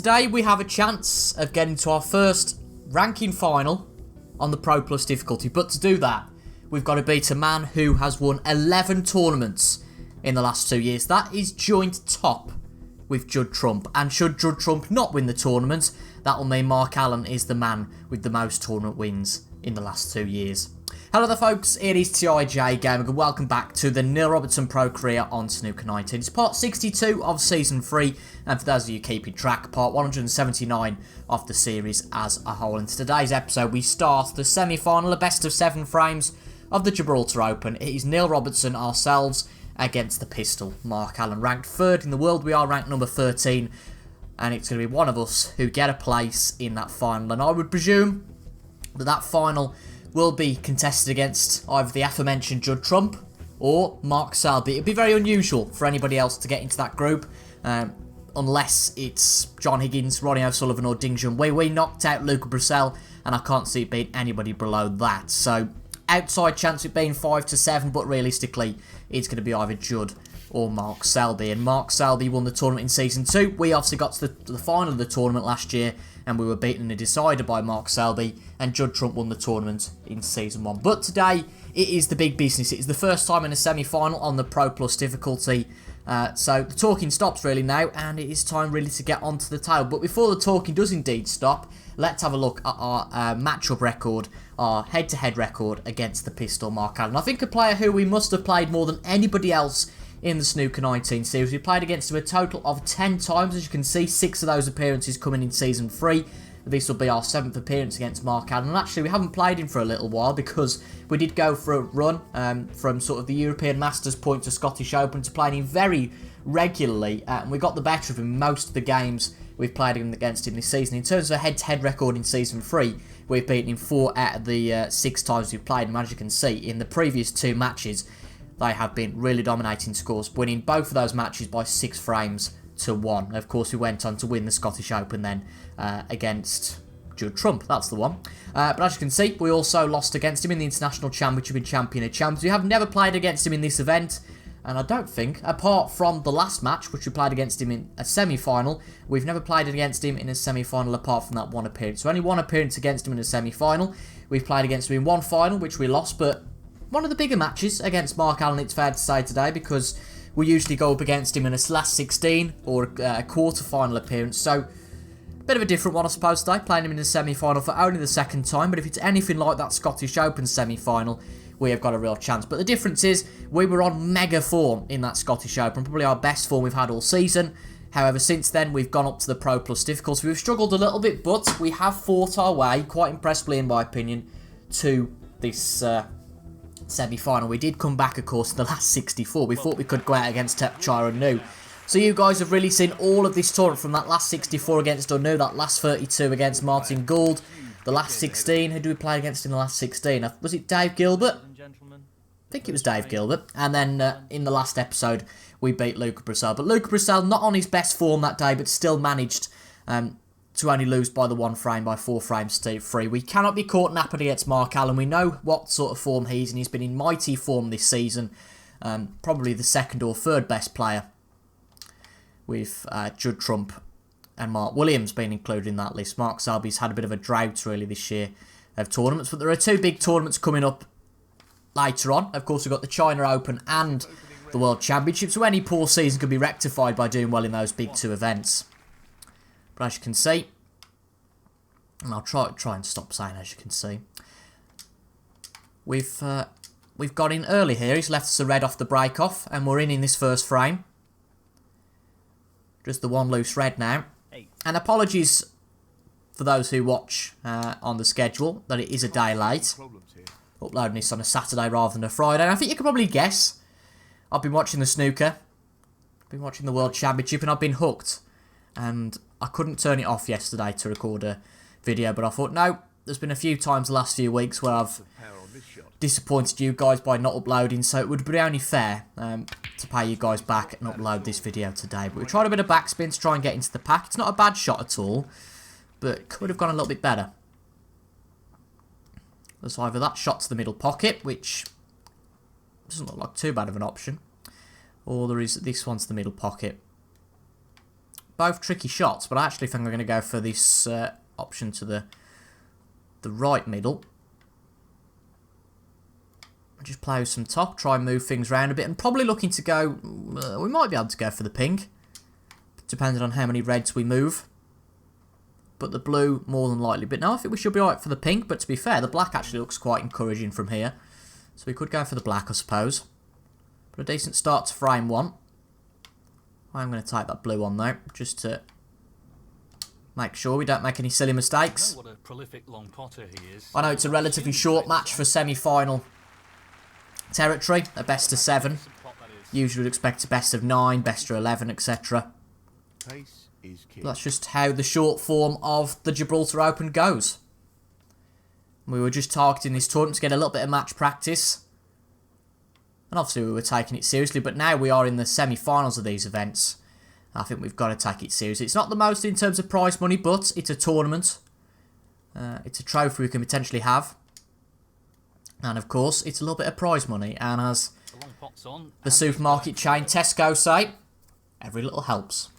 today we have a chance of getting to our first ranking final on the Pro Plus difficulty. But to do that, we've got to beat a man who has won 11 tournaments in the last 2 years. That is joint top with Judd Trump. And should Judd Trump not win the tournament, that will mean Mark Allen is the man with the most tournament wins in the last 2 years. Hello there folks, it is TIJ Gaming and welcome back to the Neil Robertson Pro Career on Snooker 19. It's part 62 of Season 3 and for those of you keeping track, part 179 of the series as a whole. In today's episode we start the semi-final, a best of 7 frames of the Gibraltar Open. It is Neil Robertson, ourselves, against the pistol, Mark Allen. Ranked 3rd in the world, we are ranked number 13 and it's going to be one of us who get a place in that final. And I would presume that that final will be contested against either the aforementioned Judd Trump or Mark Selby. It would be very unusual for anybody else to get into that group, unless it's John Higgins, Ronnie O'Sullivan or Ding Junhui. We knocked out Luca Brissell, and I can't see it being anybody below that. So, outside chance of it being 5 to 7, but realistically, it's going to be either Judd or Mark Selby. And Mark Selby won the tournament in Season 2. We obviously got to the final of the tournament last year, and we were beaten in a decider by Mark Selby, and Judd Trump won the tournament in Season 1. But today, it is the big business. It is the first time in a semi-final on the Pro Plus difficulty. So the talking stops really now, and it is time really to get onto the table. But before the talking does indeed stop, let's have a look at our matchup record, our head-to-head record against the pistol Mark Allen. I think a player who we must have played more than anybody else in the Snooker 19 series. We played against him a total of 10 times, as you can see, 6 of those appearances coming in Season 3. This will be our 7th appearance against Mark Allen. And actually, we haven't played him for a little while because we did go for a run from sort of the European Masters point to Scottish Open to playing him very regularly. And we got the better of him in most of the games we've played against him this season. In terms of a head-to-head record in Season 3, we've beaten him 4 out of the 6 times we've played him. As you can see, in the previous 2 matches, they have been really dominating scores, winning both of those matches by 6 frames to 1. And of course, we went on to win the Scottish Open then against Judd Trump. That's the one. But as you can see, we also lost against him in the International Championship and Champion of Champions. We have never played against him in this event, and I don't think, apart from the last match, which we played against him in a semi-final, we've never played against him in a semi-final apart from that one appearance. So only one appearance against him in a semi-final. We've played against him in one final, which we lost, but one of the bigger matches against Mark Allen, it's fair to say today, because we usually go up against him in a last 16 or a quarter-final appearance. So, a bit of a different one, I suppose, today, playing him in a semi-final for only the 2nd time. But if it's anything like that Scottish Open semi-final, we have got a real chance. But the difference is, we were on mega form in that Scottish Open, probably our best form we've had all season. However, since then, we've gone up to the Pro Plus difficulty. We've struggled a little bit, but we have fought our way, quite impressively in my opinion, to this semi-final. We did come back, of course, in the last 64. We thought we could go out against Tepchire and Nu. So you guys have really seen all of this tournament from that last 64 against Unu, that last 32 against Martin Gould, the last 16. Who did we play against in the last 16? Was it Dave Gilbert? I think it was Dave Gilbert. And then in the last episode, we beat Luca Brissell. But Luca Brissell, not on his best form that day, but still managed to only lose by the 1 frame, by 4 frames to 3. We cannot be caught napping against Mark Allen. We know what sort of form he's in. He's been in mighty form this season. Probably the 2nd or 3rd best player, with Judd Trump and Mark Williams being included in that list. Mark Selby's had a bit of a drought really this year of tournaments, but there are 2 big tournaments coming up later on. Of course, we've got the China Open and the World Championship, so any poor season could be rectified by doing well in those big 2 events. But as you can see, and I'll try and stop saying as you can see, we've got in early here. He's left us a red off the break-off, and we're in this first frame. Just the 1 loose red now. And apologies for those who watch on the schedule that it is a day late. Uploading this on a Saturday rather than a Friday. And I think you can probably guess, I've been watching the snooker, been watching the World Championship, and I've been hooked. And I couldn't turn it off yesterday to record a video, but I thought, no, there's been a few times the last few weeks where I've disappointed you guys by not uploading, so it would be only fair to pay you guys back and upload this video today. But we tried a bit of backspin to try and get into the pack. It's not a bad shot at all, but it could have gone a little bit better. There's either that shot to the middle pocket, which doesn't look like too bad of an option, or there is this one to the middle pocket. both tricky shots, but I actually think I'm going to go for this option to the right middle. Just play with some top, try and move things around a bit, and probably looking to go, we might be able to go for the pink, depending on how many reds we move. But the blue, more than likely. But no, I think we should be alright for the pink, but to be fair, the black actually looks quite encouraging from here. So we could go for the black, I suppose. But a decent start to frame 1. I'm going to take that blue on though, just to make sure we don't make any silly mistakes. What a prolific long potter he is. I know it's a relatively short match for semi-final territory, a best of 7. Usually would expect a best of 9, best of 11, etc. That's just how the short form of the Gibraltar Open goes. We were just targeting this tournament to get a little bit of match practice. And obviously we were taking it seriously, but now we are in the semi-finals of these events. I think we've got to take it seriously. It's not the most in terms of prize money, but it's a tournament. It's a trophy we can potentially have. And of course, it's a little bit of prize money. And as the supermarket chain Tesco say, every little helps.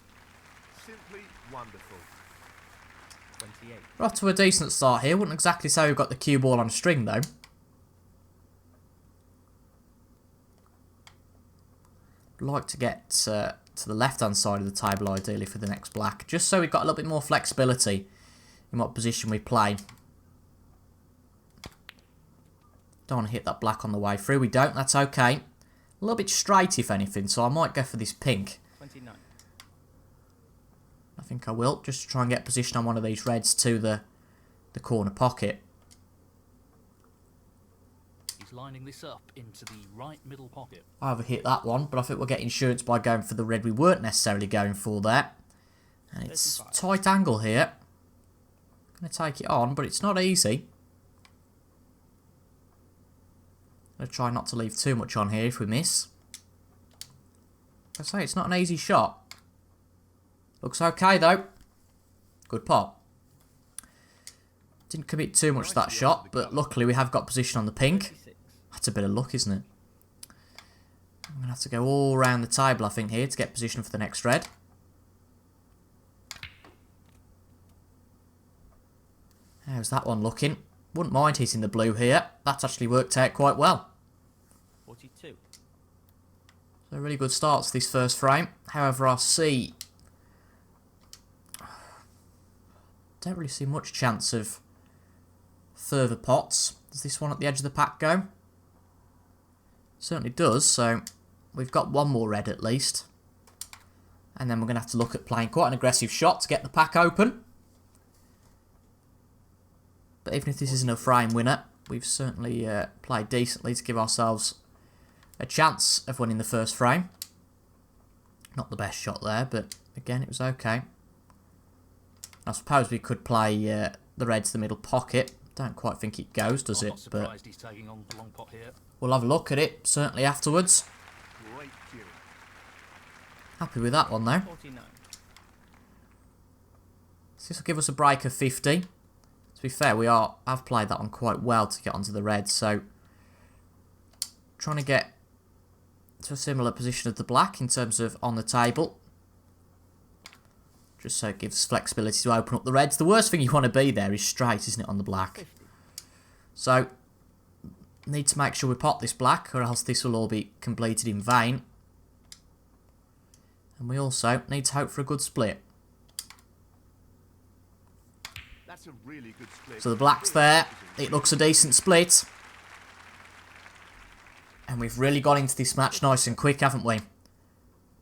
Simply wonderful. 28. We're off to a decent start here. Wouldn't exactly say we've got the cue ball on a string, though. Like to get to the left-hand side of the table, ideally, for the next black. Just so we've got a little bit more flexibility in what position we play. Don't want to hit that black on the way through. We don't. That's okay. A little bit straight, if anything, so I might go for this pink. 29. I think I will, just to try and get position on one of these reds to the corner pocket. He's lining this up into the right middle pocket. I overhit that one, but I think we'll get insurance by going for the red we weren't necessarily going for there. And it's 35. Tight angle here. Going to take it on, but it's not easy. Going to try not to leave too much on here if we miss. I say it's not an easy shot. Looks okay though. Good pot. Didn't commit too much to that shot, but luckily we have got position on the pink. 36. That's a bit of luck, isn't it? I'm going to have to go all around the table, I think, here to get position for the next red. How's that one looking? Wouldn't mind hitting the blue here. That's actually worked out quite well. 42. So a really good start to this first frame. However, I see... don't really see much chance of further pots. Does this one at the edge of the pack go? Certainly does, so we've got one more red at least. And then we're going to have to look at playing quite an aggressive shot to get the pack open. But even if this isn't a frame winner, we've certainly played decently to give ourselves a chance of winning the first frame. Not the best shot there, but again, it was okay. I suppose we could play the red to the middle pocket. Don't quite think it goes, does it? But He's taking on the long pot here. we'll have a look at it, certainly afterwards. Great cue. Happy with that one, though. 49. So this will give us a break of 50. To be fair, I've played that one quite well to get onto the red, so trying to get to a similar position of the black in terms of on the table. Just so it gives flexibility to open up the reds. The worst thing you want to be there is straight, isn't it, on the black? 50. So, need to make sure we pot this black, or else this will all be completed in vain. And we also need to hope for a good split. That's a really good split. So the black's there. It looks a decent split. And we've really got into this match nice and quick, haven't we?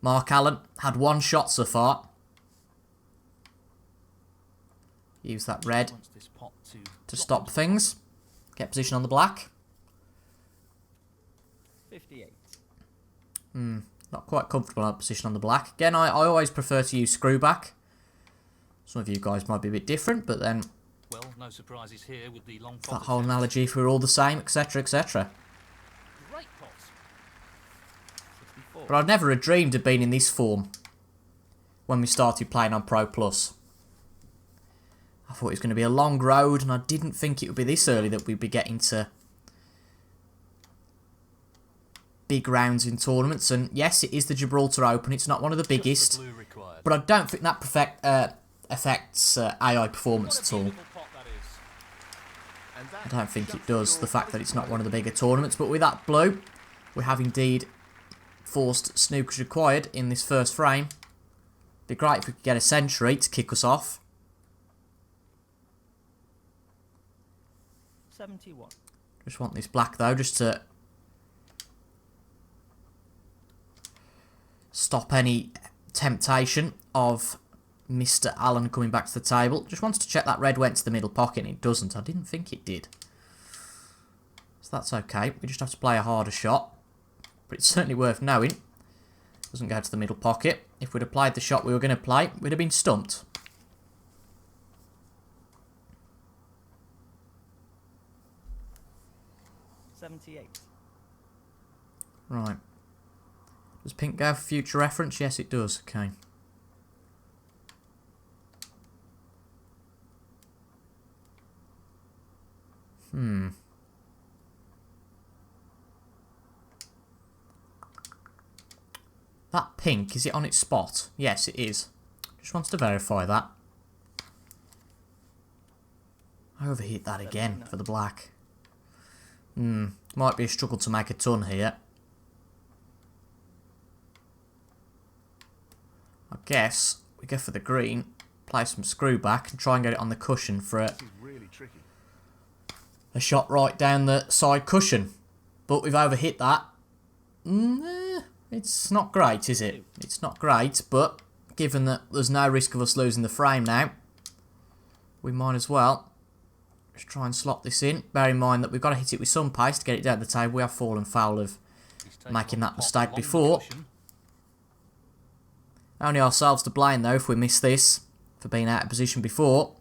Mark Allen had one shot so far. Use that red Wants this pot to stop things. Get position on the black. 58. Not quite comfortable in that position on the black. Again, I always prefer to use screw back. Some of you guys might be a bit different, but then Well, no surprises here with the long pot. that whole analogy, if we were all the same, etc, etc. Great pot. 64. But I'd never have dreamed of being in this form when we started playing on Pro Plus. I thought it was going to be a long road, and I didn't think it would be this early that we'd be getting to big rounds in tournaments, and yes, it is the Gibraltar Open. It's not one of the biggest, Blue required. but I don't think that affects AI performance at all. And I that don't think it shuts does, door the fact that close it's not play. one of the bigger tournaments. But with that blue, we have indeed forced snookers required in this first frame. Be great if we could get a century to kick us off. 71. Just want this black though, just to stop any temptation of Mr. Allen coming back to the table. Just wanted to check that red went to the middle pocket, and it doesn't. I didn't think it did. So that's okay. We just have to play a harder shot. But it's certainly worth knowing. Doesn't go to the middle pocket. If we'd applied the shot we were going to play, we'd have been stumped. $78. Right. Does pink go for future reference? Yes, it does. Okay. That pink, is it on its spot? Yes, it is. Just wanted to verify that. I overheat that again for the black. Might be a struggle to make a ton here. I guess we go for the green, play some screw back and try and get it on the cushion for This is really tricky. a shot right down the side cushion. But we've overhit that. It's not great, is it? It's not great, but given that there's no risk of us losing the frame now, we might as well just try and slot this in. Bear in mind that we've got to hit it with some pace to get it down the table. We have fallen foul of He's taken making on that the mistake along the before. cushion. Only ourselves to blame though if we miss this for being out of position before.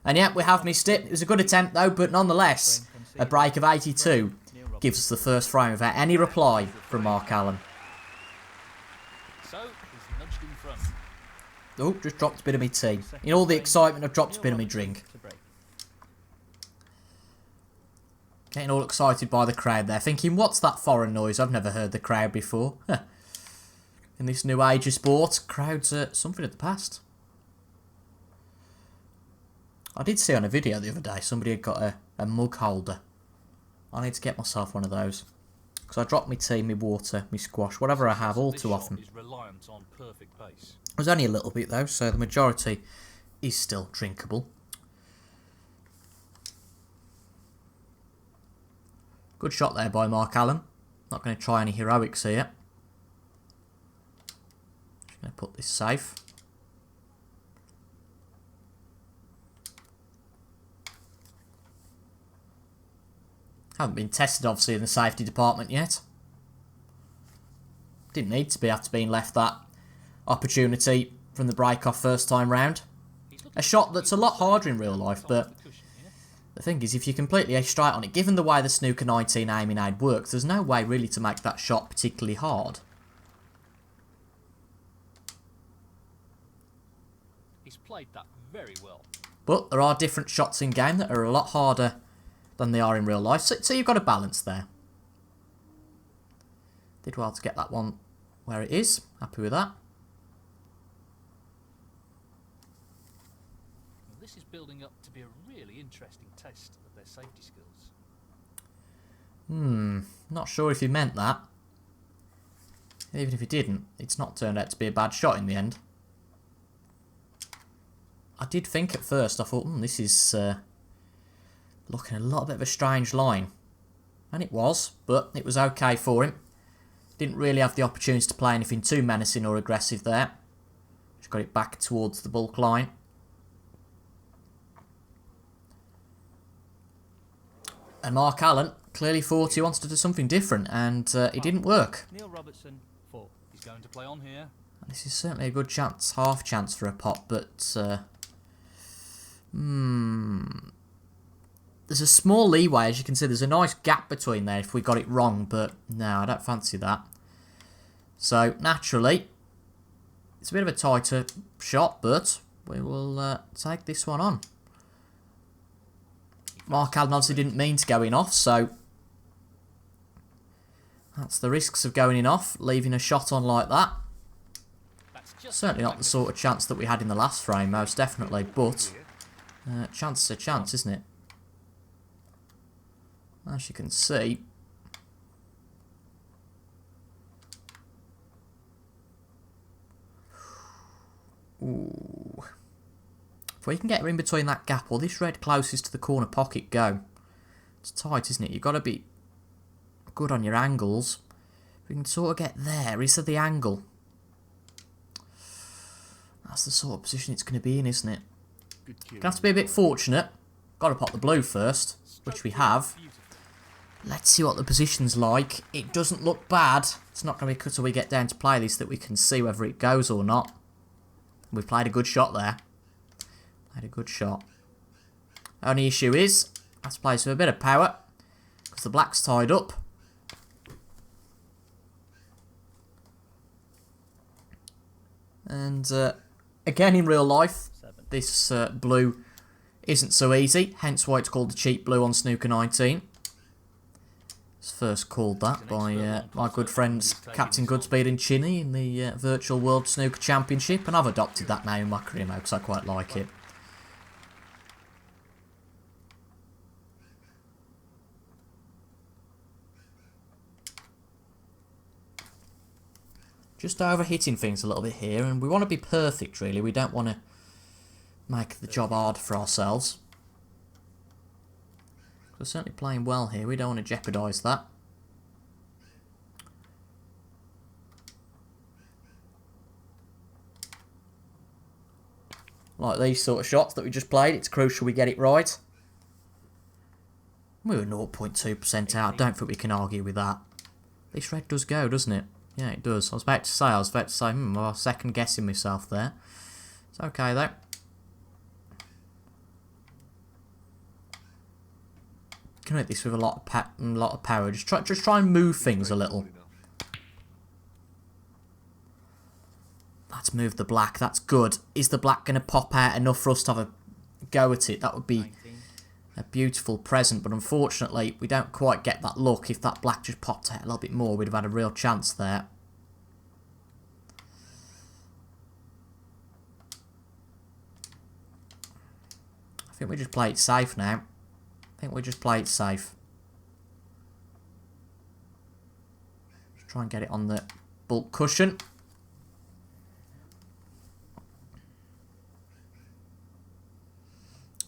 And yeah, we have missed it. It was a good attempt though, but nonetheless, a break of 82 gives us the first frame without any reply from Mark Allen. So he's nudged in front. Oh, just dropped a bit of my tea. In all the excitement, I've dropped a bit of my drink. To break. Getting all excited by the crowd there, thinking, what's that foreign noise? I've never heard the crowd before. In this new age of sport, crowds are something of the past. I did see on a video the other day, somebody had got a mug holder. I need to get myself one of those. Because I drop my tea, my water, my squash, whatever I have all This too shot often. is reliant on perfect pace. There's only a little bit though, so the majority is still drinkable. Good shot there by Mark Allen. Not going to try any heroics here. Just going to put this safe. Haven't been tested obviously in the safety department yet. Didn't need to be after being left that opportunity from the break off first time round. He's looking A shot that's a lot harder in real life, but the cushion here. the thing is, if you're completely straight on it, given the way the Snooker 19 aiming aid works, there's no way really to make that shot particularly hard. He's played that very well. But there are different shots in game that are a lot harder than they are in real life, so you've got a balance there. Did well to get that one where it is. Happy with that. Well, this is building up to be a really interesting test of their safety skills. Not sure if he meant that. Even if he didn't, it's not turned out to be a bad shot in the end. I did think at first, I thought, this is looking a little bit of a strange line. And it was, but it was okay for him. Didn't really have the opportunity to play anything too menacing or aggressive there. Just got it back towards the bulk line. And Mark Allen clearly thought he wanted to do something different, and it didn't work. Neil Robertson, 4. He's going to play on here. This is certainly a good chance, half chance for a pot, but there's a small leeway, as you can see. There's a nice gap between there if we got it wrong, but no, I don't fancy that. So naturally, it's a bit of a tighter shot, but we will take this one on. Mark Allen obviously didn't mean to go in off, so That's the risks of going in off, leaving a shot on like that. That's just Certainly not the sort of chance that we had in the last frame, most definitely, but chance is a chance, isn't it? As you can see, ooh. If we can get her in between that gap, or this red closest to the corner pocket go. It's tight, isn't it? You've got to be good on your angles. If we can sort of get there, is there the angle? That's the sort of position it's going to be in, isn't it? Gonna have to be a bit fortunate. Got to pop the blue first, which we have. Let's see what the position's like. It doesn't look bad. It's not going to be until we get down to play this that we can see whether it goes or not. We've played a good shot there. Played a good shot. Only issue is, I have to play with a bit of power, because the black's tied up. And again, in real life, this blue isn't so easy, hence why it's called the cheap blue on Snooker 19. It's first called that by my good friends Captain Goodspeed and Chinny in the Virtual World Snooker Championship, and I've adopted that name in my career mode because I quite like it. Just overhitting things a little bit here, and we want to be perfect really, we don't want to make the job hard for ourselves. We're certainly playing well here, we don't want to jeopardise that. Like these sort of shots that we just played, it's crucial we get it right. We were 0.2% out, I don't think we can argue with that. This red does go, doesn't it? Yeah, it does. I was about to say, I was second guessing myself there. It's okay though. Can hit this with a lot of power. Just try and move things a little. Let's move the black. That's good. Is the black going to pop out enough for us to have a go at it? That would be a beautiful present, but unfortunately we don't quite get that look. If that black just popped out a little bit more, we'd have had a real chance there. I think we just play it safe now. I think we just play it safe. Just try and get it on the bulk cushion.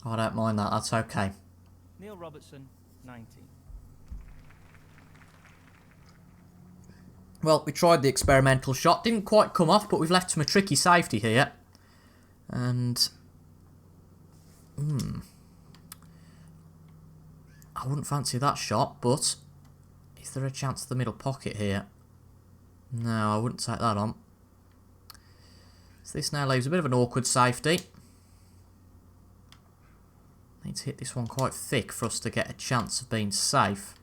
Oh, I don't mind that, that's okay. Neil Robertson, 19. Well, we tried the experimental shot. Didn't quite come off, but we've left him a tricky safety here. And... I wouldn't fancy that shot, but... Is there a chance of the middle pocket here? No, I wouldn't take that on. So this now leaves a bit of an awkward safety. Need to hit this one quite thick for us to get a chance of being safe.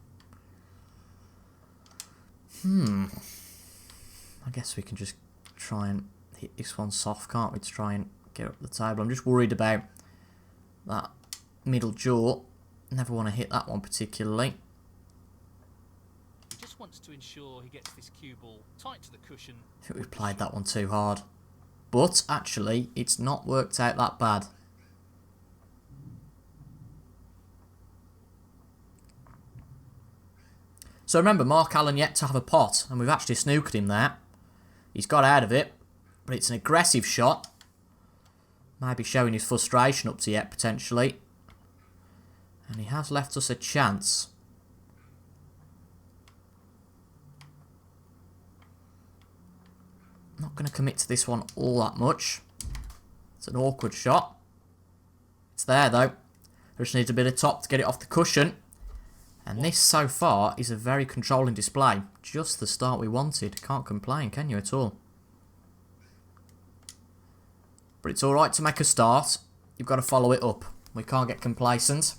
I guess we can just try and hit this one soft, can't we, to try and get up the table. I'm just worried about that middle jaw. Never want to hit that one particularly. He just wants to ensure he gets this cue ball tight to the cushion. I think we've played that one too hard. But actually, it's not worked out that bad. So remember, Mark Allen yet to have a pot, and we've actually snookered him there. He's got out of it, but it's an aggressive shot. Maybe showing his frustration up to yet, potentially. And he has left us a chance. Not going to commit to this one all that much. It's an awkward shot. It's there, though. Just needs a bit of top to get it off the cushion. And this, so far, is a very controlling display. Just the start we wanted. Can't complain, can you, at all? But it's alright to make a start. You've got to follow it up. We can't get complacent.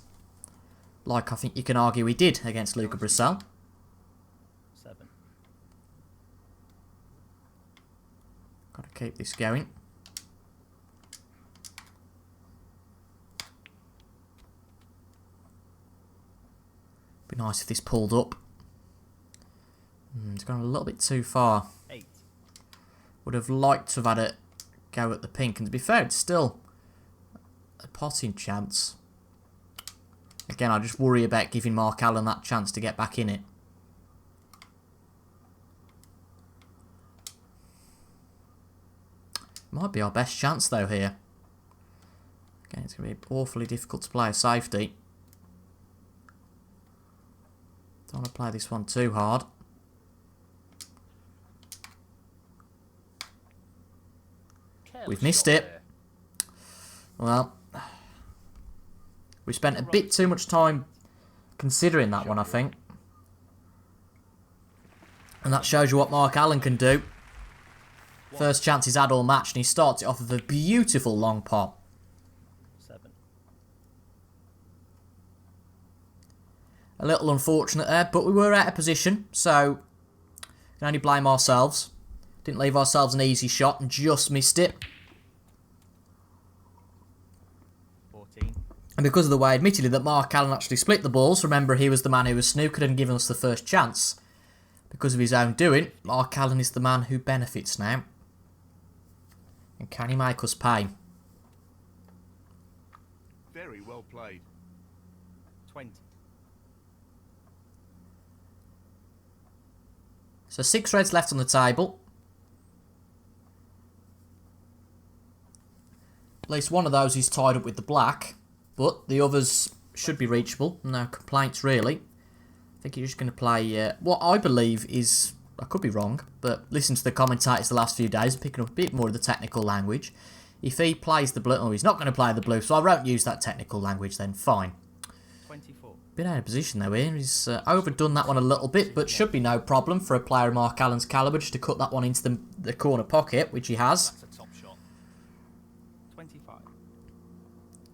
Like I think you can argue we did against Luca Brissell. 7. Got to keep this going. Be nice if this pulled up. It's gone a little bit too far. 8. Would have liked to have had a go at the pink. And to be fair, it's still a potting chance. Again, I just worry about giving Mark Allen that chance to get back in it. Might be our best chance though here. Again, it's going to be awfully difficult to play a safety. Don't want to play this one too hard. We've missed it. Well, we spent a bit too much time considering that one, I think. And that shows you what Mark Allen can do. First chance he's had all match, and he starts it off with a beautiful long pot. 7. A little unfortunate there, but we were out of position, so can only blame ourselves. Didn't leave ourselves an easy shot and just missed it. 14. And because of the way, admittedly, that Mark Allen actually split the balls, remember he was the man who was snookered and given us the first chance. Because of his own doing, Mark Allen is the man who benefits now. And can he make us pay? Very well played. 20. So 6 reds left on the table. At least one of those is tied up with the black, but the others should be reachable. No complaints really. I think you're just going to play what I believe is, I could be wrong, but listen to the commentators the last few days, picking up a bit more of the technical language. If he plays the blue, oh, he's not going to play the blue, so I won't use that technical language then, fine. 24. Bit out of position though here. He's overdone that one a little bit, but should be no problem for a player of Mark Allen's calibre just to cut that one into the corner pocket, which he has. That's a top shot. 25.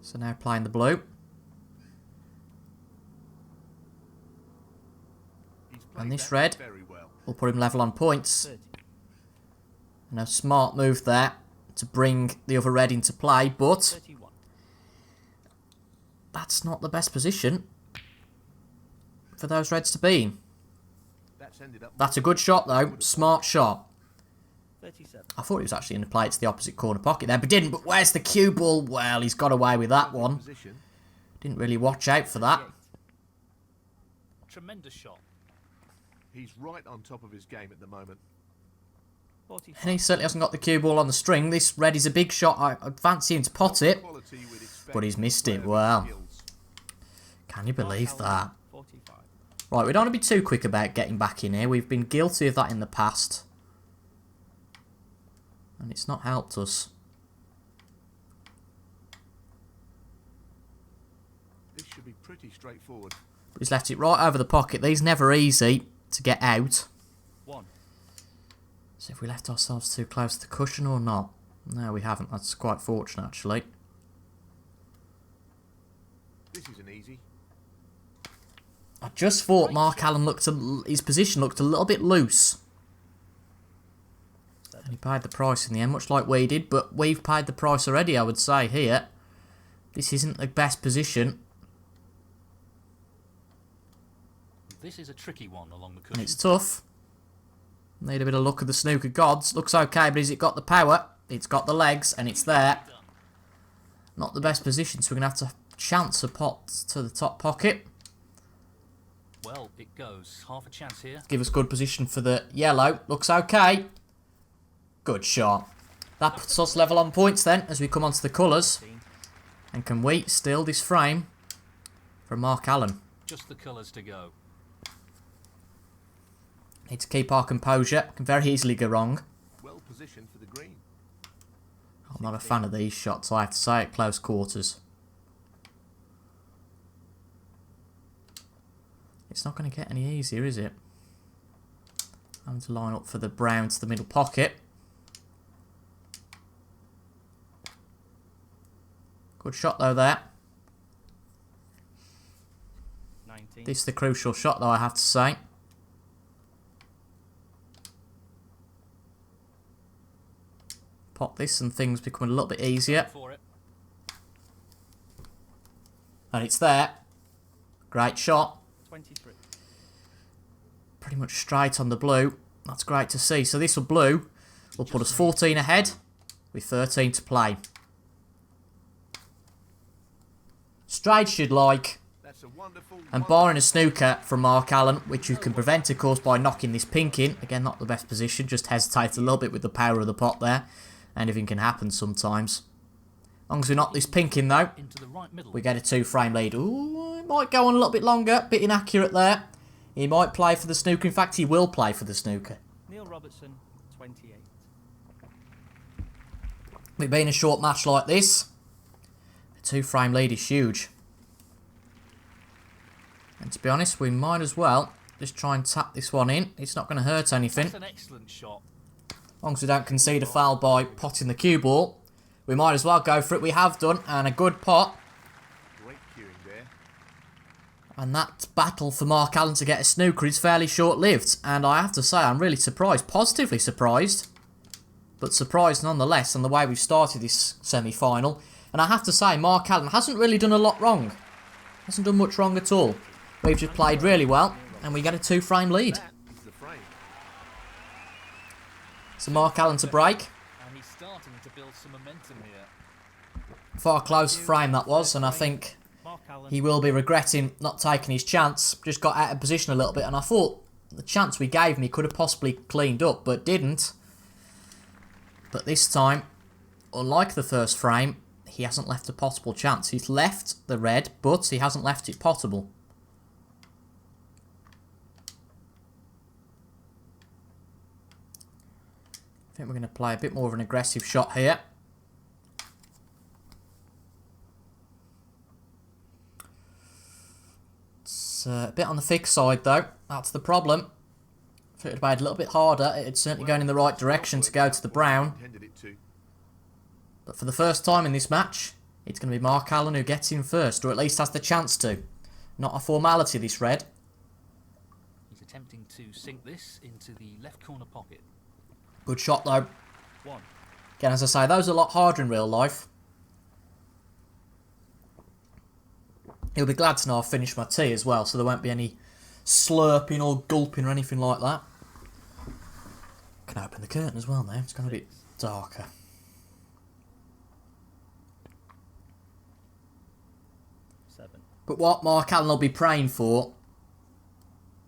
So now playing the blue. He's And played this that red very well. will put him level on points. 30. And a smart move there to bring the other red into play, but 31. that's not the best position for those reds to be in. That's ended up. That's a good shot though, smart shot. 37. I thought he was actually going to play it to the opposite corner pocket there, but didn't. But where's the cue ball? Well, he's got away with that one. Position. Didn't really watch out for that. 38. Tremendous shot. He's right on top of his game at the moment. 45. And he certainly hasn't got the cue ball on the string. This red is a big shot. I fancy him to pot it, Quality we'd expect but he's missed it. from Wow. skills. Can you believe that? 45. Right, we don't want to be too quick about getting back in here. We've been guilty of that in the past. And it's not helped us. This should be pretty straightforward. But he's left it right over the pocket. These never easy to get out. 1. So if we left ourselves too close to the cushion or not? No, we haven't. That's quite fortunate, actually. This isn't easy. I just thought Mark Allen his position looked a little bit loose. And he paid the price in the end, much like we did. But we've paid the price already, I would say, here. This isn't the best position. This is a tricky one along the And cushion. it's tough. Need a bit of luck of the snooker gods. Looks okay, but has it got the power? It's got the legs, and it's there. Not the best position, so we're going to have to chance a pot to the top pocket. Well, it goes. Half a chance here. Give us good position for the yellow. Looks okay. Good shot. That puts us level on points then, as we come on to the colours. 15. And can we steal this frame from Mark Allen? Just the colours to go. Need to keep our composure. Can very easily go wrong. Well positioned for the green. I'm not a fan of these shots, I have to say, at close quarters. It's not going to get any easier, is it? Having to line up for the brown to the middle pocket. Good shot though there. 19. This is the crucial shot though, I have to say. Pop this and things become a little bit easier. For it. And it's there. Great shot. 23. pretty much straight on the blue. That's great to see. So this blue will put us 14 ahead with 13 to play. Straight should like. That's a wonderful. And barring a snooker from Mark Allen, which you can prevent, of course, by knocking this pink in. Again, not the best position. Just hesitate a little bit with the power of the pot there. Anything can happen sometimes. As long as we knock this pink in, though, we get a 2-frame lead. Ooh, it might go on a little bit longer. Bit inaccurate there. He might play for the snooker. In fact, he will play for the snooker. Neil Robertson, 28. It being a short match like this, a 2-frame lead is huge. And to be honest, we might as well just try and tap this one in. It's not going to hurt anything. That's an excellent shot. As long as we don't concede a foul by potting the cue ball, we might as well go for it. We have done, and a good pot. Great cueing there. And that battle for Mark Allen to get a snooker is fairly short-lived. And I have to say, I'm really surprised, positively surprised, but surprised nonetheless on the way we've started this semi-final. And I have to say, Mark Allen hasn't really done a lot wrong. Hasn't done much wrong at all. We've just played really well, and we get a 2-frame lead. That is the frame. So Mark Allen to break. And he's starting to build some momentum here. Far closer frame that was, and I think Mark Allen. he will be regretting not taking his chance. Just got out of position a little bit, and I thought the chance we gave him he could have possibly cleaned up, but didn't. But this time, unlike the first frame, he hasn't left a potable chance. He's left the red, but he hasn't left it potable. I think we're going to play a bit more of an aggressive shot here. It's a bit on the thick side though, that's the problem. If it had played a little bit harder, it's certainly going in the right direction to go to the brown. Intended it to. But for the first time in this match, it's going to be Mark Allen who gets in first, or at least has the chance to. Not a formality, this red. He's attempting to sink this into the left corner pocket. Good shot though. 1. Again, as I say, those are a lot harder in real life. He'll be glad to know I've finished my tea as well, so there won't be any slurping or gulping or anything like that. Can open the curtain as well now, it's going to be darker. 7. But what Mark Allen will be praying for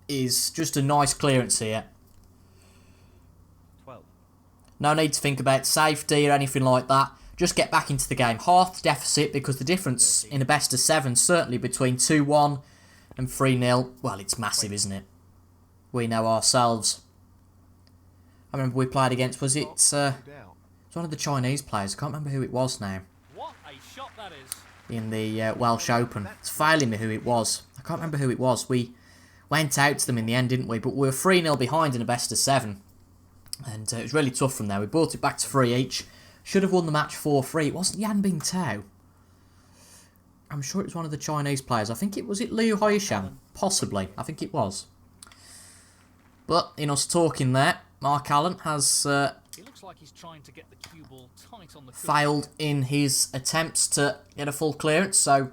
is just a nice clearance here. 12. No need to think about safety or anything like that. Just get back into the game. Half the deficit, because the difference in a best of 7, certainly between 2-1 and 3-0, well, it's massive, isn't it? We know ourselves. I remember we played against, was it it's one of the Chinese players, I can't remember who it was now, What a shot that is. in the Welsh Open. It's failing me who it was. I can't remember who it was. We went out to them in the end, didn't we? But we were 3-0 behind in a best of 7. And it was really tough from there. We brought it back to 3 each. Should have won the match 4-3. It wasn't Yan Bingtao. I'm sure it was one of the Chinese players. I think it was Liu Hoishan. Possibly. I think it was. But in us talking there, Mark Allen has He looks like he's trying to get the cue ball tight on the failed in his attempts to get a full clearance. So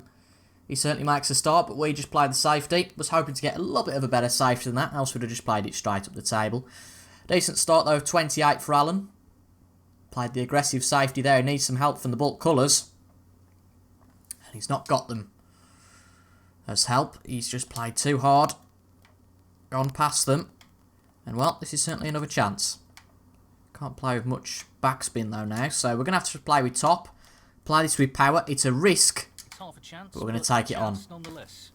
he certainly makes a start. But we just played the safety. Was hoping to get a little bit of a better safety than that. Else we'd have just played it straight up the table. Decent start though of 28 for Allen. Played the aggressive safety there. He needs some help from the bulk colours. And he's not got them as help. He's just played too hard. Gone past them. And well, this is certainly another chance. Can't play with much backspin though now. So we're going to have to play with top. Play this with power. It's a risk. It's half a chance, But we're going to take it on. Nonetheless.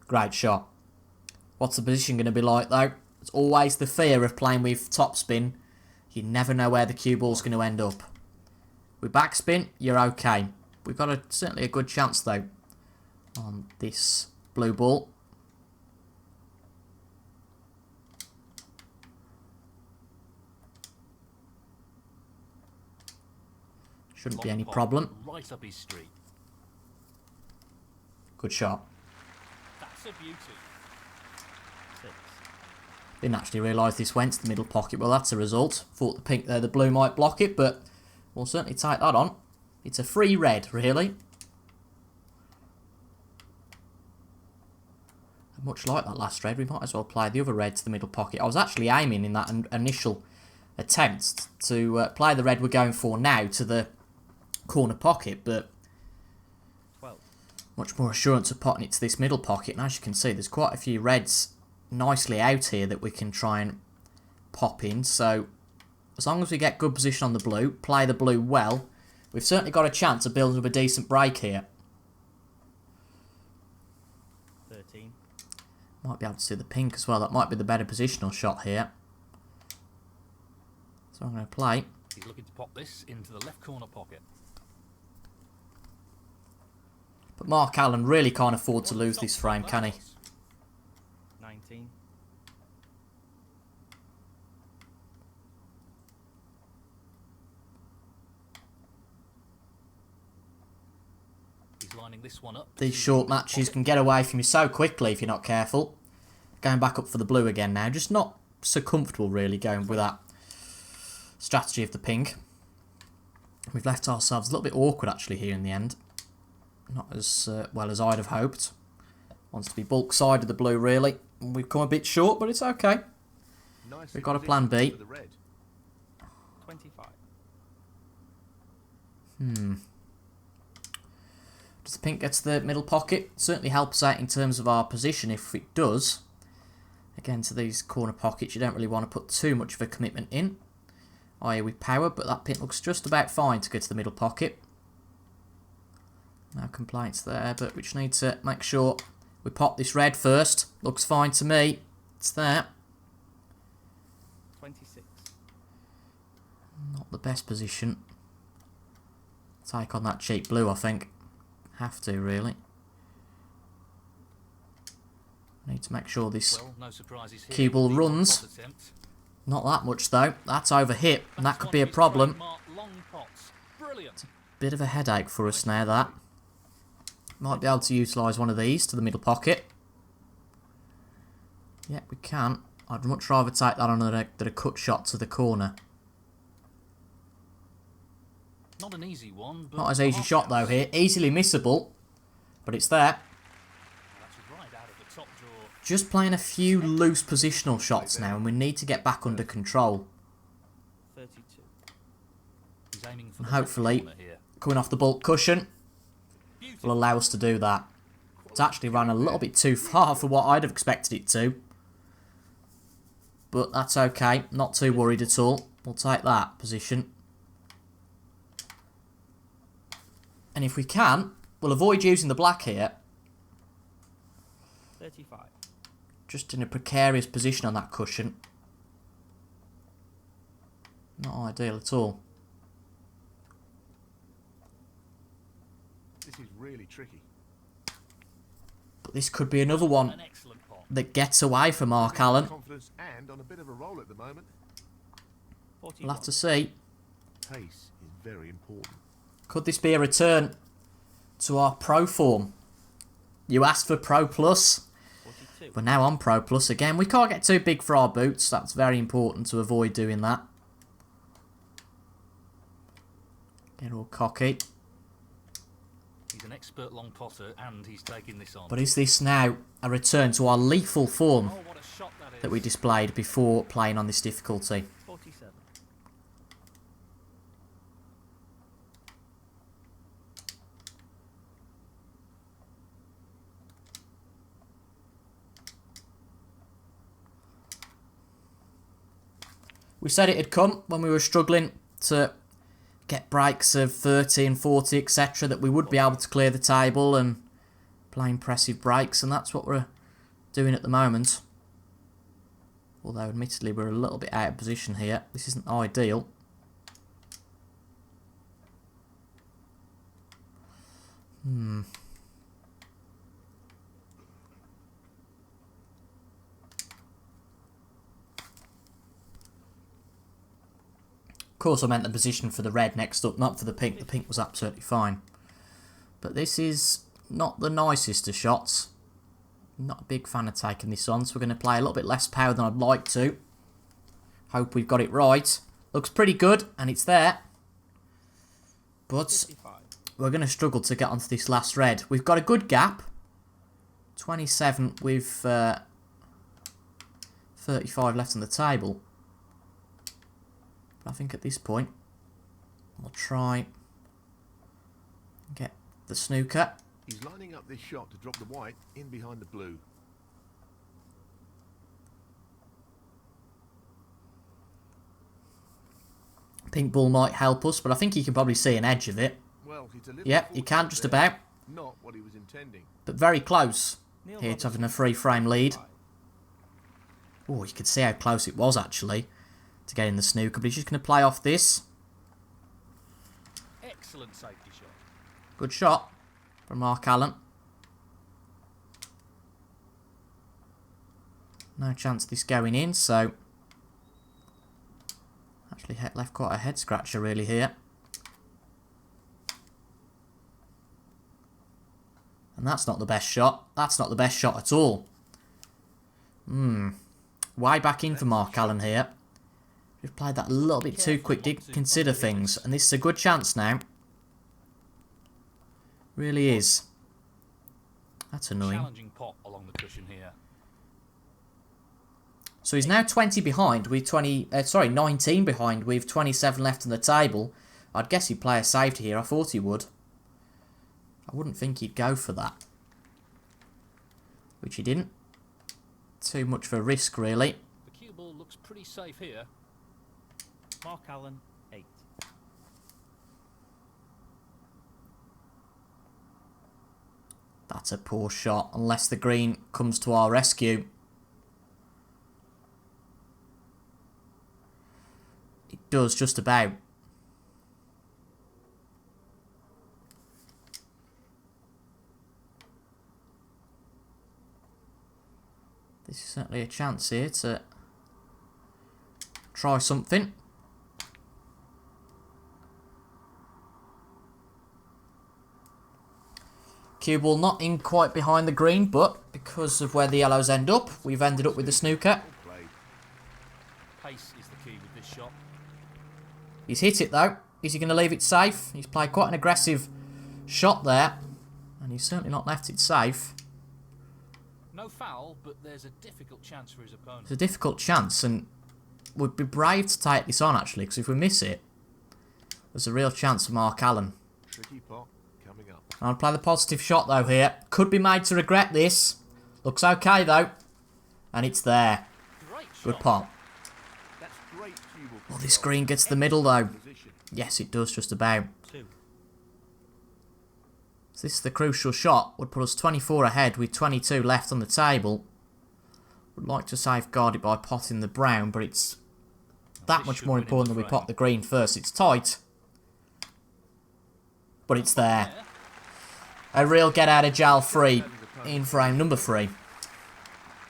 Great shot. What's the position going to be like though? It's always the fear of playing with topspin. You never know where the cue ball's going to end up. With backspin, you're okay. We've got certainly a good chance though on this blue ball. Shouldn't be Long any pot, problem. Right up his street. Good shot. That's a beauty. 6. Didn't actually realise this went to the middle pocket. Well, that's a result. Thought the pink there, the blue might block it, but we'll certainly take that on. It's a free red, really. Much like that last red, we might as well play the other red to the middle pocket. I was actually aiming in that initial attempt to play the red we're going for now to the corner pocket, but 12. much more assurance of potting it to this middle pocket. And as you can see, there's quite a few reds nicely out here that we can try and pop in. So as long as we get good position on the blue, play the blue well, we've certainly got a chance of building up a decent break here. 13. Might be able to see the pink as well. That might be the better positional shot here. So I'm going to play. He's looking to pop this into the left corner pocket. But Mark Allen really can't afford to lose this frame, can he? 19. He's lining this one up. These short matches can get away from you so quickly if you're not careful. Going back up for the blue again now. Just not so comfortable really going with that strategy of the pink. We've left ourselves a little bit awkward actually here in the end. Not as well as I'd have hoped. Wants to be bulk side of the blue really. We've come a bit short, but it's okay. We've got a plan B. 25. Does the pink get to the middle pocket? Certainly helps out in terms of our position if it does. Again, to these corner pockets, you don't really want to put too much of a commitment in. i.e. with power, but that pink looks just about fine to go to the middle pocket. No complaints there, but we just need to make sure we pop this red first. Looks fine to me. It's there. 26. Not the best position. Take on that cheap blue, I think. Have to, really. Need to make sure this cue ball runs. Not that much, though. That's over hit, and that could be a problem. It's a bit of a headache for us now, that. Might be able to utilise one of these to the middle pocket. Yeah, we can. I'd much rather take that on than a cut shot to the corner. Not an easy one. But not as easy shot though here. Easily missable, but it's there. That's right out of the top drawer. Just playing a few loose positional shots now, and we need to get back under control. 32. He's aiming for And the hopefully, corner here. coming off the bulk cushion will allow us to do that. It's actually ran a little bit too far for what I'd have expected it to. But that's okay. Not too worried at all. We'll take that position. And if we can, we'll avoid using the black here. 35. Just in a precarious position on that cushion. Not ideal at all. This is really tricky. But this could be another one An excellent pot. that gets away from Mark Allen. Confidence and on a bit of a roll at the moment. 41. We'll have to see. Pace is very important. Could this be a return to our Pro form? You asked for Pro Plus. 42. We're now on Pro Plus again. We can't get too big for our boots. That's very important to avoid doing that. Get all cocky. He's an expert long potter and he's taking this on. But is this now a return to our lethal form Oh, what a shot that is. that we displayed before playing on this difficulty? 47. We said it'd come when we were struggling to get breaks of 30 and 40, etc., that we would be able to clear the table and play impressive breaks, and that's what we're doing at the moment. Although, admittedly, we're a little bit out of position here. This isn't ideal. Of course, I meant the position for the red next up, not for the pink. The pink was absolutely fine. But this is not the nicest of shots. Not a big fan of taking this on, so we're going to play a little bit less power than I'd like to. Hope we've got it right. Looks pretty good, and it's there. But 55. we're going to struggle to get onto this last red. We've got a good gap 27 with 35 left on the table. But I think at this point, we'll try and get the snooker. He's lining up this shot to drop the white in behind the blue. Pink ball might help us, but I think you can probably see an edge of it. Well, he's a little Yep, you can just there. about. Not what he was intending. But very close Neil here to Robertson. having a free frame lead. Oh, you can see how close it was actually to getting the snooker. But he's just going to play off this. Excellent safety shot. Good shot from Mark Allen. No chance of this going in, so actually left quite a head scratcher really here. And that's not the best shot. That's not the best shot at all. Way back in for Mark Allen here. We've played that a little bit too quick. Didn't consider things. And this is a good chance now. Really is. That's annoying. Challenging pot along the cushion here. So he's now 20 behind with 19 behind with 27 left on the table. I'd guess he'd play a safety here. I thought he would. I wouldn't think he'd go for that. Which he didn't. Too much of a risk, really. The cue ball looks pretty safe here. Mark Allen, 8. That's a poor shot, unless the green comes to our rescue. It does, just about. This is certainly a chance here to try something. Cue ball not in quite behind the green, but because of where the yellows end up, we've ended up with the snooker. Well played. Pace is the key with this shot. He's hit it though. Is he going to leave it safe? He's played quite an aggressive shot there, and he's certainly not left it safe. No foul, but there's a difficult chance for his opponent. It's a difficult chance, and we'd be brave to take this on actually, because if we miss it, there's a real chance for Mark Allen. Tricky pot coming up. I'll play the positive shot though here. Could be made to regret this. Looks okay though, and it's there. Great shot. Good pot. That's great cue ball Well, this control. green gets the middle though. Position. Yes, it does just about. 2. So this is the crucial shot. Would put us 24 ahead with 22 left on the table. Would like to safeguard it by potting the brown, but it's that This much should more win in important the that we frame. pot the green first. It's tight, but it's there. A real get out of jail free in frame number 3.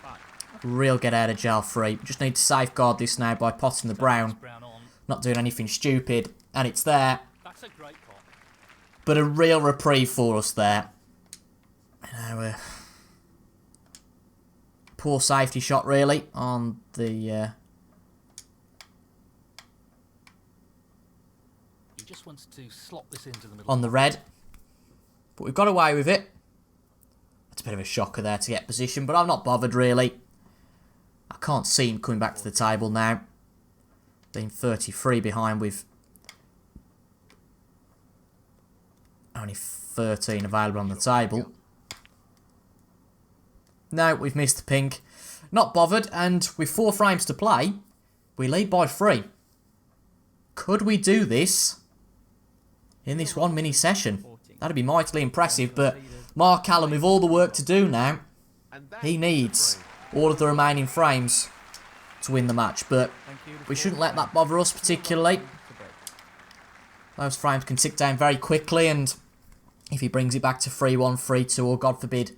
5. Real get out of jail free. We just need to safeguard this now by potting the brown. Brown on. Not doing anything stupid, and it's there. That's a great pot. But a real reprieve for us there. Poor safety shot, really, on the He just wants to slot this into the middle. on the red. But we've got away with it. It's a bit of a shocker there to get position, but I'm not bothered, really. I can't see him coming back to the table now. Being 33 behind with only 13 available on the table. No, we've missed the pink. Not bothered, and with 4 frames to play, we lead by 3. Could we do this in this one mini session? That'd be mightily impressive, but Mark Allen, with all the work to do now, And that's he the needs frame. all of the remaining frames to win the match, but Thank you. we shouldn't let that bother us particularly. To break. Those frames can tick down very quickly, and if he brings it back to 3-1, 3-2, or God forbid,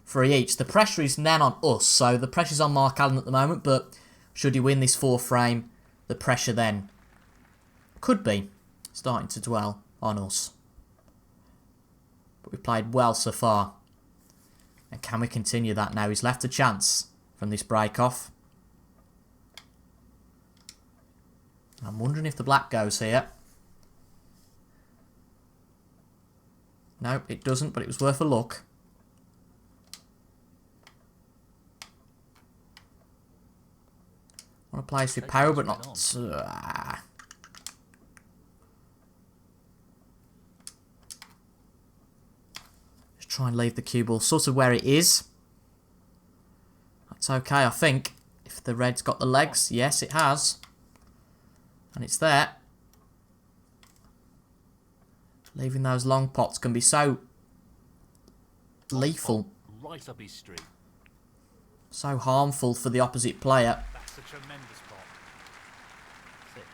3 each, the pressure is then on us. So the pressure's on Mark Allen at the moment, but should he win this 4th frame, the pressure then could be starting to dwell on us. But we've played well so far. And can we continue that now? He's left a chance from this break-off. I'm wondering if the black goes here. No, it doesn't, but it was worth a look. plays with power, but not... Just try and leave the cue ball sort of where it is. That's okay, I think. If the red's got the legs, yes, it has. And it's there. Leaving those long pots can be so lethal. Right up his street. So harmful for the opposite player. That's a tremendous pot. 6.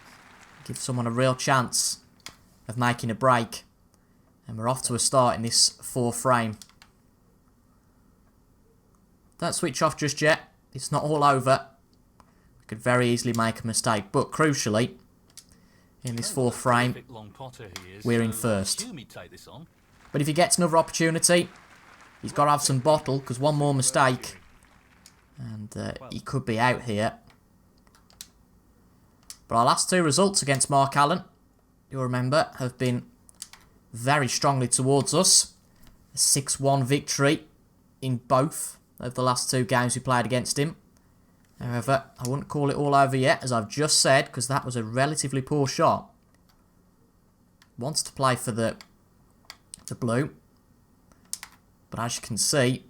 Give someone a real chance of making a break. And we're off to a start in this 4th frame. Don't switch off just yet. It's not all over. We could very easily make a mistake. But crucially, in this 4th frame, we're in first. But if he gets another opportunity, he's got to have some bottle, because one more mistake and he could be out here. But our last 2 results against Mark Allen, you'll remember, have been very strongly towards us. A 6-1 victory in both of the last 2 games we played against him. However, I wouldn't call it all over yet, as I've just said, because that was a relatively poor shot. Wants to play for the blue. But as you can see,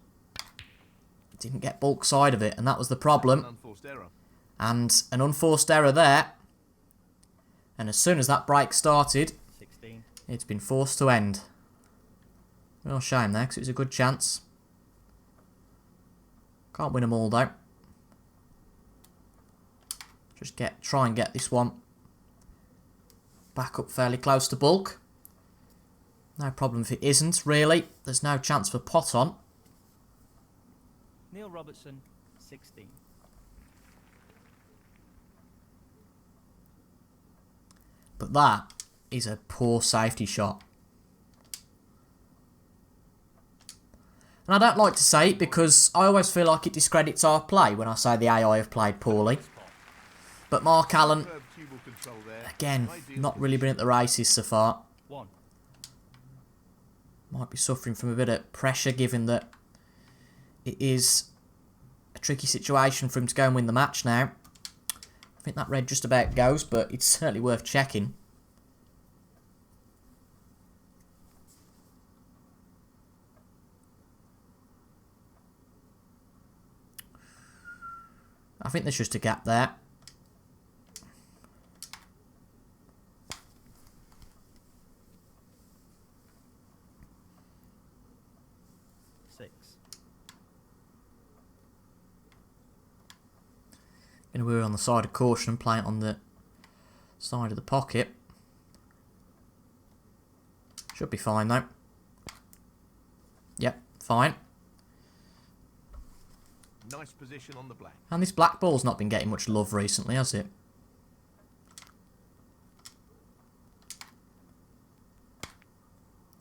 didn't get bulk side of it, and that was the problem. And an unforced error there. And as soon as that break started, 16. It's been forced to end. Real shame there, because it was a good chance. Can't win them all though. Just try and get this one back up fairly close to bulk. No problem if it isn't, really. There's no chance for pot on. Neil Robertson, 16. But that is a poor safety shot. And I don't like to say it because I always feel like it discredits our play when I say the AI have played poorly. But Mark Allen, again, not really been at the races so far. 1. Might be suffering from a bit of pressure given that it is a tricky situation for him to go and win the match now. I think that red just about goes, but it's certainly worth checking. I think there's just a gap there. And we were on the side of caution and playing it on the side of the pocket. Should be fine though. Yep, fine. Nice position on the black. And this black ball's not been getting much love recently, has it?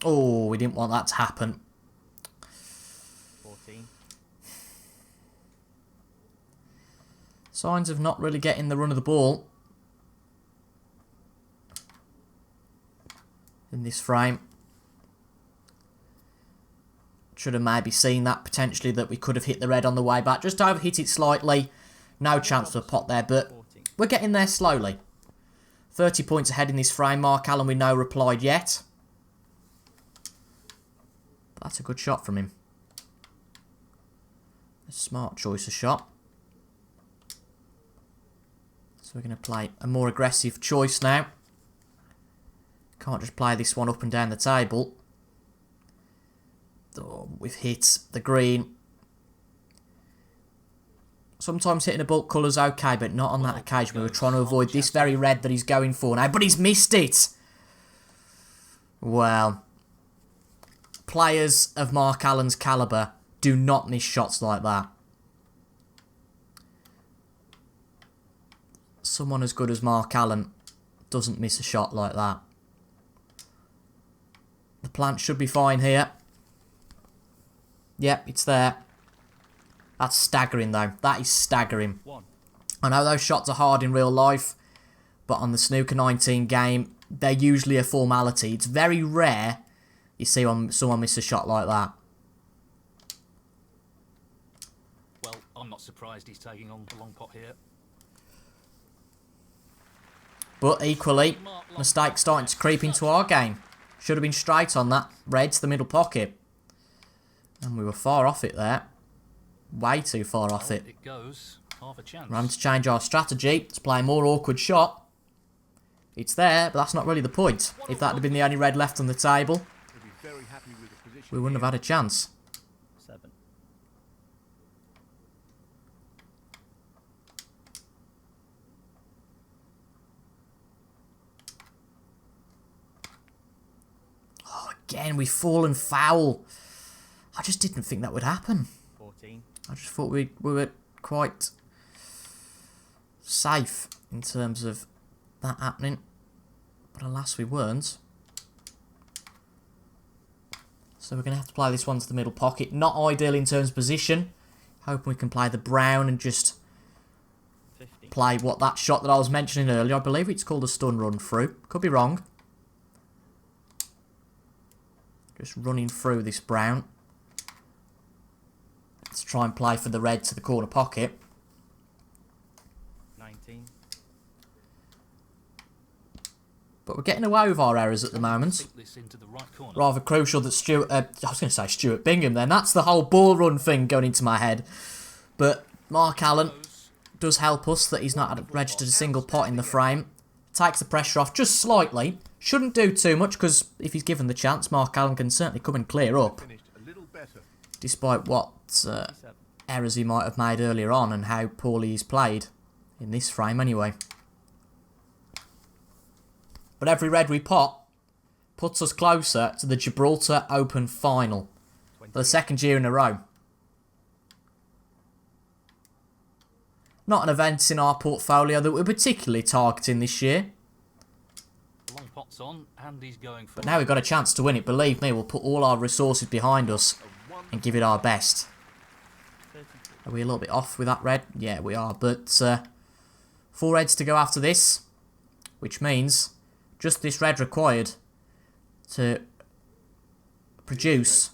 Oh, we didn't want that to happen. 14. Signs of not really getting the run of the ball in this frame. Should have maybe seen that potentially, that we could have hit the red on the way back. Just overhit it slightly. No chance for a pot there, but we're getting there slowly. 30 points ahead in this frame. Mark Allen with no replied yet. But that's a good shot from him. A smart choice of shot. So we're going to play a more aggressive choice now. Can't just play this one up and down the table. Oh, we've hit the green. Sometimes hitting a bulk colour's okay, but not on that occasion. We were trying to avoid this very red that he's going for now, but he's missed it. Well, players of Mark Allen's calibre do not miss shots like that. Someone as good as Mark Allen doesn't miss a shot like that. The plant should be fine here. Yep, it's there. That's staggering though. That is staggering. 1. I know those shots are hard in real life, but on the Snooker 19 game, they're usually a formality. It's very rare you see someone miss a shot like that. Well, I'm not surprised he's taking on the long pot here. But equally, mistakes starting to creep into our game. Should have been straight on that red to the middle pocket. And we were far off it there. Way too far off it. It goes. Half a chance. We're having to change our strategy to play a more awkward shot. It's there, but that's not really the point. If that had been the only red left on the table, we wouldn't have had a chance. 7. Oh, again, we've fallen foul. I just didn't think that would happen. 14. I just thought we were quite safe in terms of that happening. But alas, we weren't. So we're going to have to play this one to the middle pocket. Not ideal in terms of position. Hoping we can play the brown and just 15. play what that shot that I was mentioning earlier. I believe it's called a stun run through. Could be wrong. Just running through this brown. Let's try and play for the red to the corner pocket. 19. But we're getting away with our errors at the moment. Stick this into the right corner. Rather crucial that Stuart... I was going to say Stuart Bingham then. That's the whole ball run thing going into my head. But Mark Allen does help us that he's not had registered a single pot in the frame. Takes the pressure off just slightly. Shouldn't do too much because if he's given the chance, Mark Allen can certainly come and clear up. Despite what errors he might have made earlier on and how poorly he's played. In this frame anyway. But every red we pot puts us closer to the Gibraltar Open final for the second year in a row. Not an event in our portfolio that we're particularly targeting this year. Long pot's on, and he's going for. But now we've got a chance to win it. Believe me, we'll put all our resources behind us and give it our best. 32. Are we a little bit off with that red? Yeah, we are. But 4 reds to go after this, which means just this red required to produce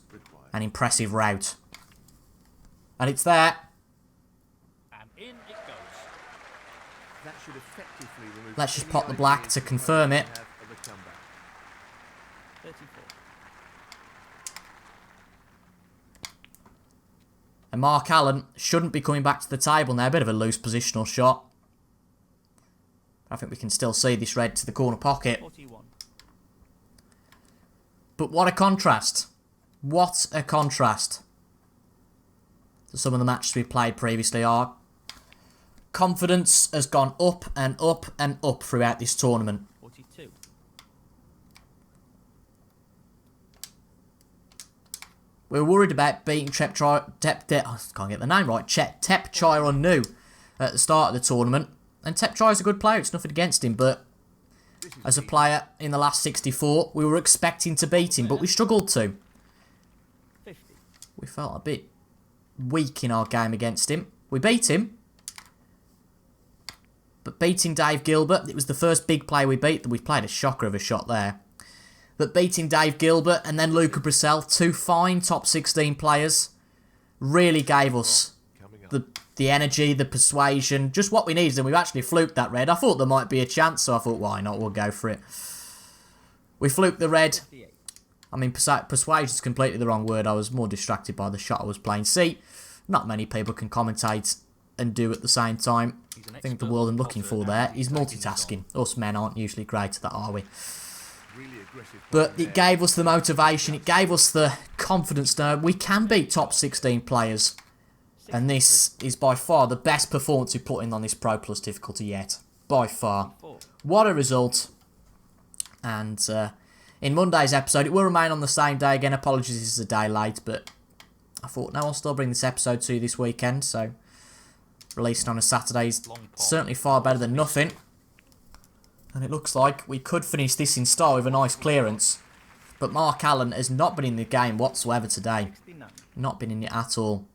an impressive rout. And it's there. And in it goes. That should effectively remove Let's just any pop the black ideas to that confirm we it. have of a comeback. 34. And Mark Allen shouldn't be coming back to the table now. A bit of a loose positional shot. I think we can still see this red to the corner pocket. 41. But what a contrast. What a contrast to some of the matches we've played previously. Our confidence has gone up and up and up throughout this tournament. 42. We were worried about beating Tepchironu at the start of the tournament. And Tepchire's a good player, it's nothing against him, but as a player in the last 64, we were expecting to beat him, but we struggled to. 50. We felt a bit weak in our game against him. We beat him, but beating Dave Gilbert, it was the first big player we beat. We played a shocker of a shot there. But beating Dave Gilbert and then Luca Brissell, 2 fine top 16 players, really gave us the energy, the persuasion, just what we needed, and we've actually fluked that red. I thought there might be a chance, so I thought, why not, we'll go for it. We fluked the red. 58. I mean, persuasion is completely the wrong word. I was more distracted by the shot I was playing. See, not many people can commentate and do at the same time. I think the word I'm looking for there is multitasking. Us men aren't usually great at that, are we? But it gave us the motivation, it gave us the confidence to know we can beat top 16 players. And this is by far the best performance we've put in on this Pro Plus difficulty yet. By far. What a result. And in Monday's episode, it will remain on the same day. Again, apologies, this is a day late, but I thought, no, I'll still bring this episode to you this weekend. So, releasing on a Saturday is certainly far better than nothing. And it looks like we could finish this in style with a nice clearance. But Mark Allen has not been in the game whatsoever today. 69. Not been in it at all.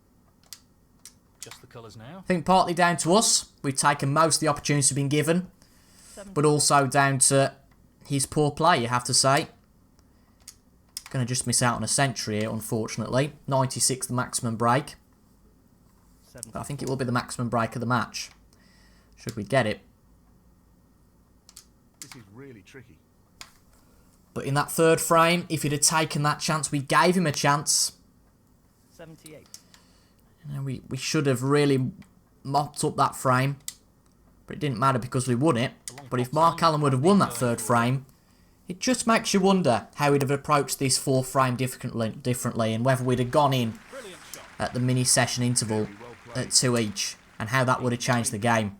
Just the colours now. I think partly down to us. We've taken most of the opportunities we've been given. But also down to his poor play, you have to say. Going to just miss out on a century here, unfortunately. 96 the maximum break. But I think it will be the maximum break of the match. Should we get it. This is really tricky. But in that third frame, if he'd have taken that chance, we gave him a chance. 78. You know, we should have really mopped up that frame. But it didn't matter because we won it. But if Mark Allen would have won that third frame, it just makes you wonder how he'd have approached this fourth frame differently and whether we'd have gone in at the mini session interval at 2 each and how that would have changed the game.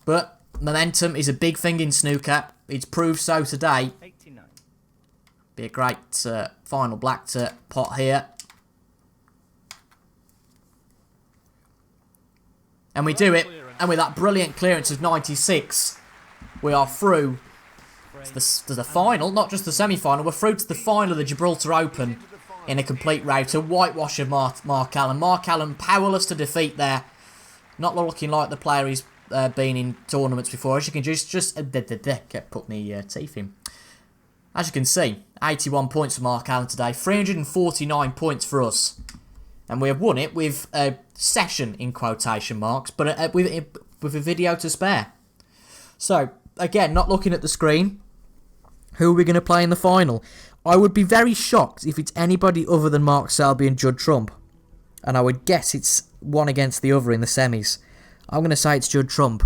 But momentum is a big thing in snooker. It's proved so today. 89. Be a great final black to pot here. And we do it. And with that brilliant clearance of 96, we are through to the final, not just the semi-final. We're through to the final of the Gibraltar Open in a complete rout. A whitewash of Mark Allen. Mark Allen powerless to defeat there. Not looking like the player he's been in tournaments before. As you can just kept putting my teeth in. As you can see, 81 points for Mark Allen today. 349 points for us. And we have won it with a session in quotation marks, but with a video to spare. So, again, not looking at the screen, who are we going to play in the final? I would be very shocked if it's anybody other than Mark Selby and Judd Trump. And I would guess it's one against the other in the semis. I'm going to say it's Judd Trump.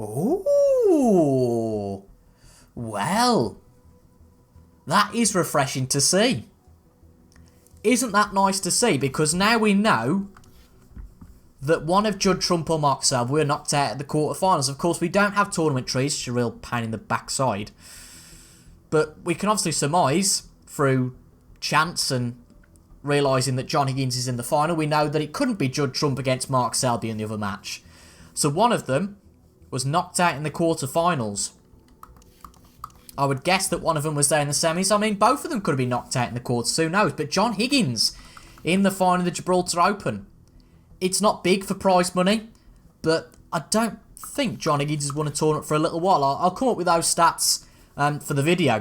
Ooh. Well, that is refreshing to see. Isn't that nice to see? Because now we know that one of Judd Trump or Mark Selby were knocked out at the quarterfinals. Of course, we don't have tournament trees. It's a real pain in the backside. But we can obviously surmise through chance and realising that John Higgins is in the final. We know that it couldn't be Judd Trump against Mark Selby in the other match. So one of them was knocked out in the quarterfinals. I would guess that one of them was there in the semis. I mean, both of them could have been knocked out in the quarters, who knows? But John Higgins in the final of the Gibraltar Open. It's not big for prize money, but I don't think John Higgins has won a tournament for a little while. I'll come up with those stats for the video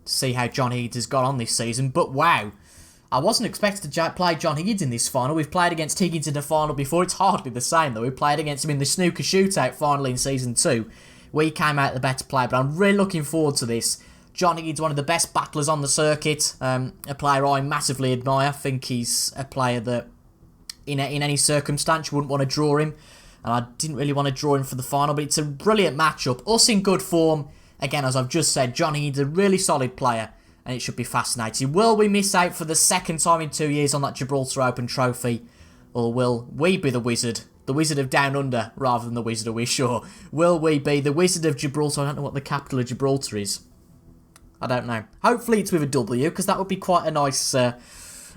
to see how John Higgins has got on this season. But wow, I wasn't expected to play John Higgins in this final. We've played against Higgins in the final before. It's hardly the same, though. We played against him in the Snooker Shootout final in Season 2. We came out the better player, but I'm really looking forward to this. John Higgins, one of the best battlers on the circuit. A player I massively admire. I think he's a player that, in any circumstance, you wouldn't want to draw him. And I didn't really want to draw him for the final, but it's a brilliant matchup. Us in good form. Again, as I've just said, John Higgins is a really solid player, and it should be fascinating. Will we miss out for the second time in 2 years on that Gibraltar Open trophy? Or will we be the wizard? The Wizard of Down Under, rather than the Wizard of Wishaw. Will we be the Wizard of Gibraltar? I don't know what the capital of Gibraltar is. I don't know. Hopefully it's with a W, because that would be quite a nice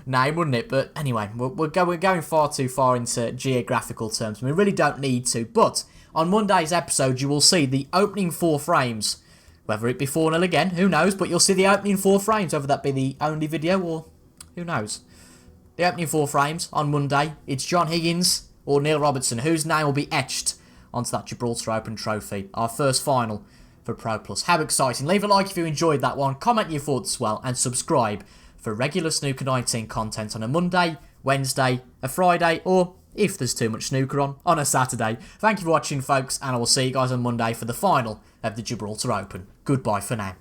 name, wouldn't it? But anyway, we're going far too far into geographical terms. We really don't need to. But on Monday's episode, you will see the opening 4 frames. Whether it be 4-0 again, who knows? But you'll see the opening 4 frames, whether that be the only video or who knows. The opening 4 frames on Monday. It's John Higgins or Neil Robertson, whose name will be etched onto that Gibraltar Open trophy. Our first final for Pro Plus. How exciting. Leave a like if you enjoyed that one, comment your thoughts as well, and subscribe for regular Snooker 19 content on a Monday, Wednesday, a Friday, or, if there's too much snooker on a Saturday. Thank you for watching, folks, and I will see you guys on Monday for the final of the Gibraltar Open. Goodbye for now.